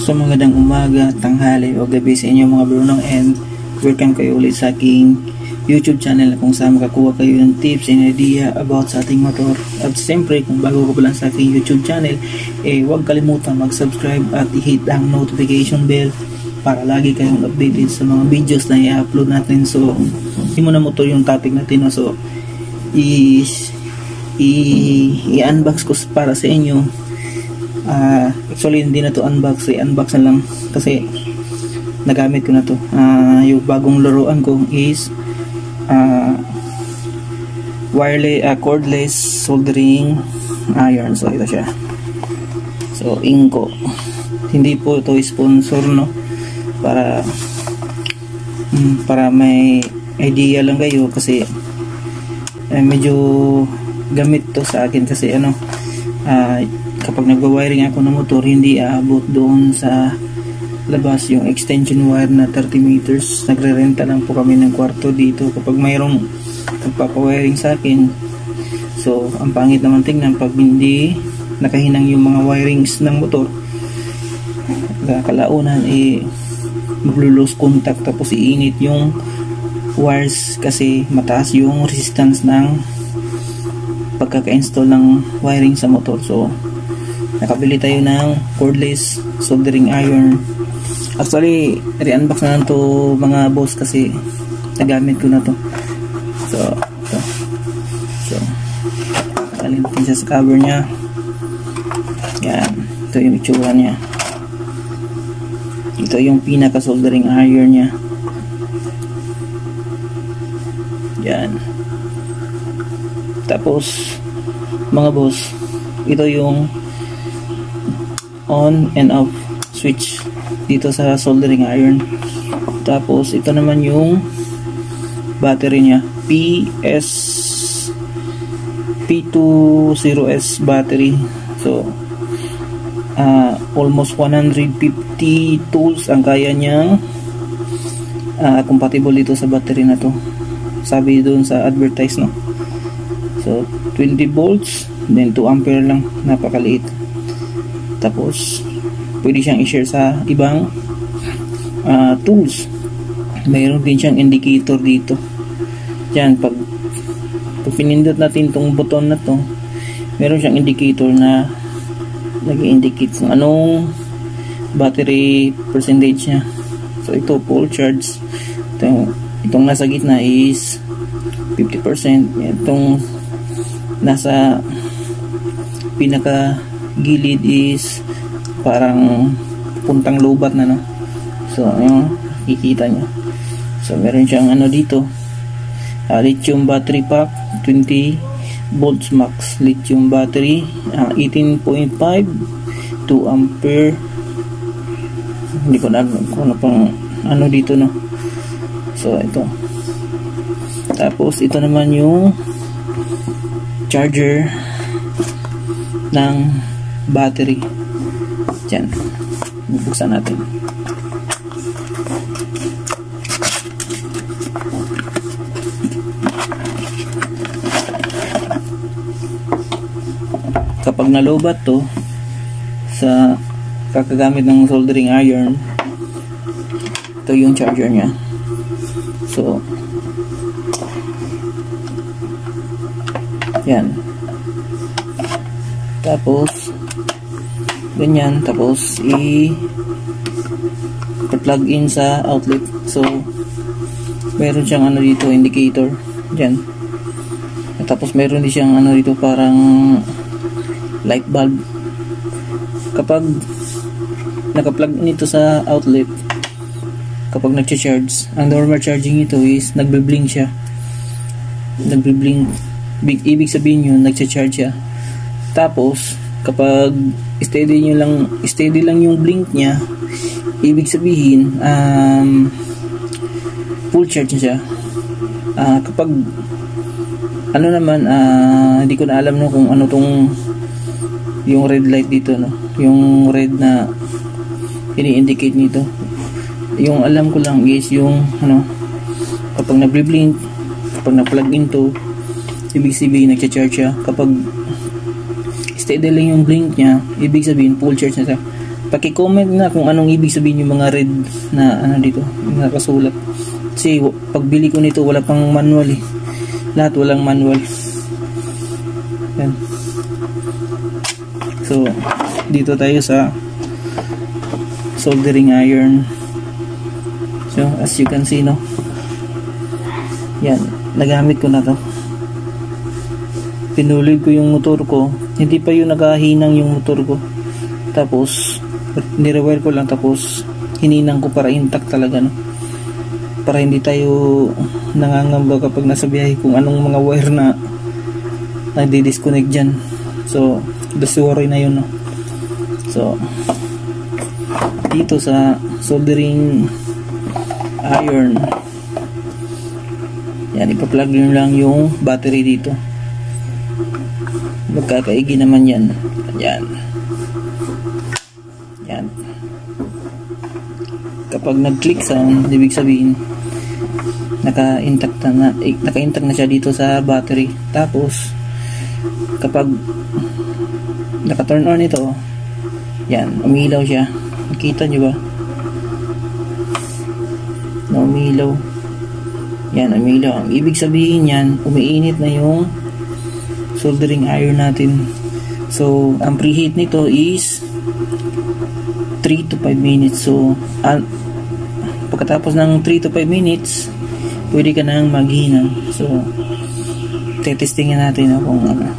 So magandang umaga, tanghali o gabi sa inyo mga brunong, and welcome kayo ulit sa aking YouTube channel kung saan makakuha kayo ng tips and idea about sa ating motor. At siyempre kung bago ka pa lang sa aking YouTube channel, huwag kalimutan mag-subscribe at i-hit ang notification bell para lagi kayong updated sa mga videos na i-upload natin. So hindi mo na motor yung topic natin, no? So i-unbox ko para sa inyo. Actually hindi na to unbox, i-unbox na lang kasi nagamit ko na to. Yung bagong laruan ko is wireless cordless soldering iron. So ito siya. So Inco, hindi po ito sponsor, no, para may idea lang kayo kasi medyo gamit to sa akin kasi kapag nagwa-wiring ako ng motor, hindi aabot doon sa labas yung extension wire na 30 meters. Nagre-renta lang po kami ng kwarto dito kapag mayroong nagpapa-wiring sa akin. So ang pangit naman tingnan pag hindi nakahinang yung mga wirings ng motor. Kalaunan maglo-lose contact tapos iinit yung wires kasi mataas yung resistance ng pagkaka-install ng wiring sa motor. So nakabili tayo ng cordless soldering iron. Actually re-unbox na lang to mga boss kasi nagamit ko na to. So alin natin siya sa cover nya. Yan, ito yung itsura nya. Ito yung pinaka soldering iron nya. Yan. Tapos mga boss, ito yung on and off switch dito sa soldering iron. Tapos ito naman yung battery nya, P20S battery. So almost 150 tools ang kaya niyang compatible dito sa battery na to, sabi doon sa advertise, no. So 20 volts, then 2 ampere lang, napakaliit. Tapos pwede siyang i-share sa ibang tools. Mayroon din siyang indicator dito. Diyan, pag pinindot natin tong button na to, meron siyang indicator na nag-indicate kung anong battery percentage niya. So ito full charge. Itong nasa gitna is 50%. Itong nasa pinaka gilid is parang puntang lobat na, no. So ayun, kikita nyo. So meron siyang dito, lithium battery pack, 20 volts max lithium battery, 18.5, 2 ampere. Hindi ko na kung ano pang dito, no. So ito. Tapos ito naman yung charger ng battery. Diyan, bubuksan natin. Kapag nalobat to sa kakagamit ng soldering iron, ito yung charger nya. So yan. Tapos ganyan, tapos i-plug in sa outlet. So meron siyang dito, indicator diyan. Tapos meron din siyang dito, parang light bulb. Kapag naka-plug nito sa outlet, kapag nagcha-charge, ang normal charging ito is nagbe-blink siya. Nagbe-blink, ibig sabihin yun nagcha-charge siya. Tapos kapag steady lang yung blink niya, ibig sabihin full charge siya. Kapag naman, hindi ko na alam, no, kung ano tong yung red light dito, no, yung red na ini-indicate nito. Yung alam ko lang is yung kapag nagbe-blink, kapag na-plug into, ibig sabihin nagcha-charge siya. Kapag steady lang yung blink niya, ibig sabihin full charge na siya. paki-comment na kung anong ibig sabihin yung mga red na ano dito, yung nakasulat. Kasi pagbili ko nito wala pang manual eh. Lahat walang manual. Yan. So, dito tayo sa soldering iron. So, as you can see, no? Yan, nagamit ko na to. Pinulid ko yung motor ko. Hindi pa yung nakahinang yung motor ko. Tapos, nirewire ko lang. Tapos, hininang ko para intact talaga, no? Para hindi tayo nangangamba kapag nasa biyahe kung anong mga wire na nagdi-disconnect dyan. So, worry na yun, no? So, dito sa soldering iron, yan, ipa-plug nyo lang yung battery dito. Magkakaigi naman yan. Yan. Yan. Kapag nag-click sound, ibig sabihin naka-intact na siya dito sa battery. Tapos kapag naka-turn on ito, yan, umilaw siya. Nakita nyo ba? Na umilaw. Yan, umilaw. Ang ibig sabihin yan, umiinit na yung soldering iron natin. So, ang preheat nito is 3 to 5 minutes. So, pagkatapos ng 3 to 5 minutes, pwede ka nang maghinang. So, tetestingin natin kung ano,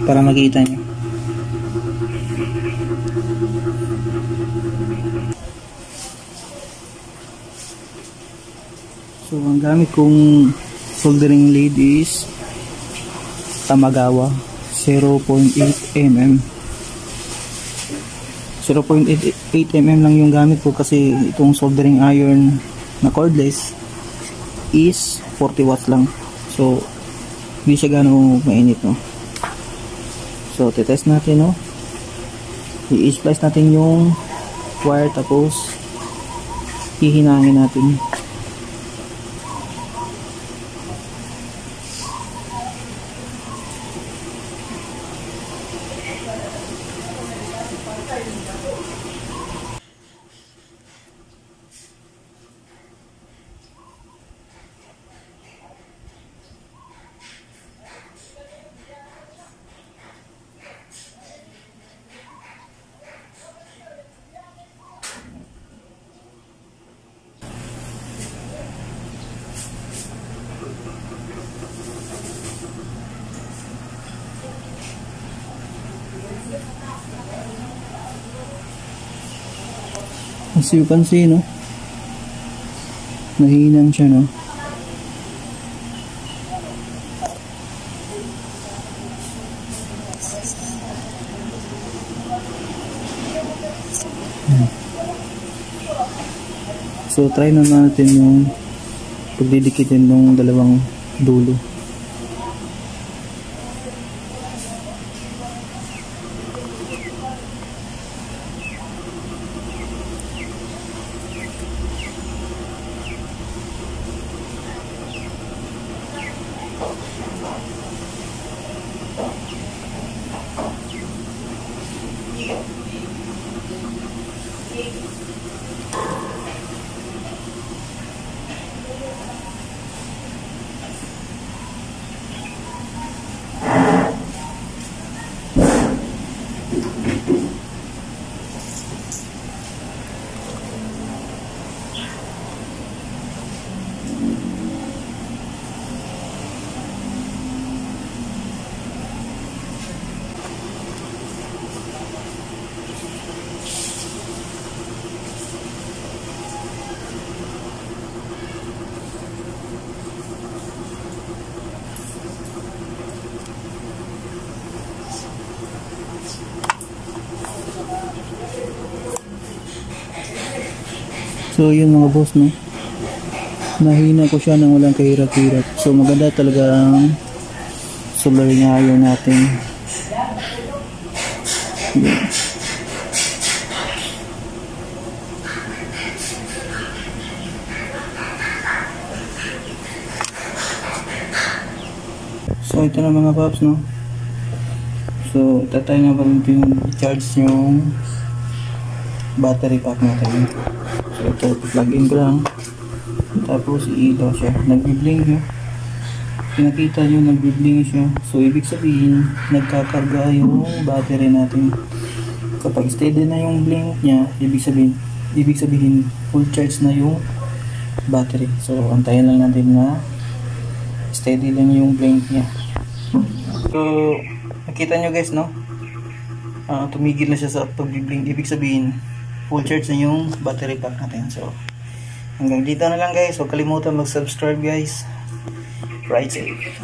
para makita nyo. So, ang gamit kong soldering lead is Tamagawa 0.8 mm. 0.8 mm lang yung gamit ko kasi itong soldering iron na cordless is 40 watts lang. So, hindi siya gano'ng mainit, no? So, titest natin, no? I-splice natin yung wire tapos hihinangin natin. As you can see, no? Nahinang siya, no? So, try na natin yung pagdidikitin ng dalawang dulo. So yun mga boss, no, nahina ko siya nang walang kahirap-hirap. So maganda talaga ang soldering iron natin. Yeah. So ito na mga paps, no. So tatay na pa rin yung charge yung battery pack natin. So ito, plug in ko lang. Tapos iilaw siya. Nagbi-blink yun. Pinakita nyo, nagbi-blink siya. So ibig sabihin, nagkakarga yung battery natin. Kapag steady na yung blink niya, ibig sabihin full charge na yung battery. So antayin lang natin na steady lang yung blink niya. So nakita nyo guys, no? Tumigil na siya sa pag-blink. Ibig sabihin full charge na yung battery pack natin. So hanggang dito na lang guys. Huwag kalimutan mag-subscribe guys. Ride safe.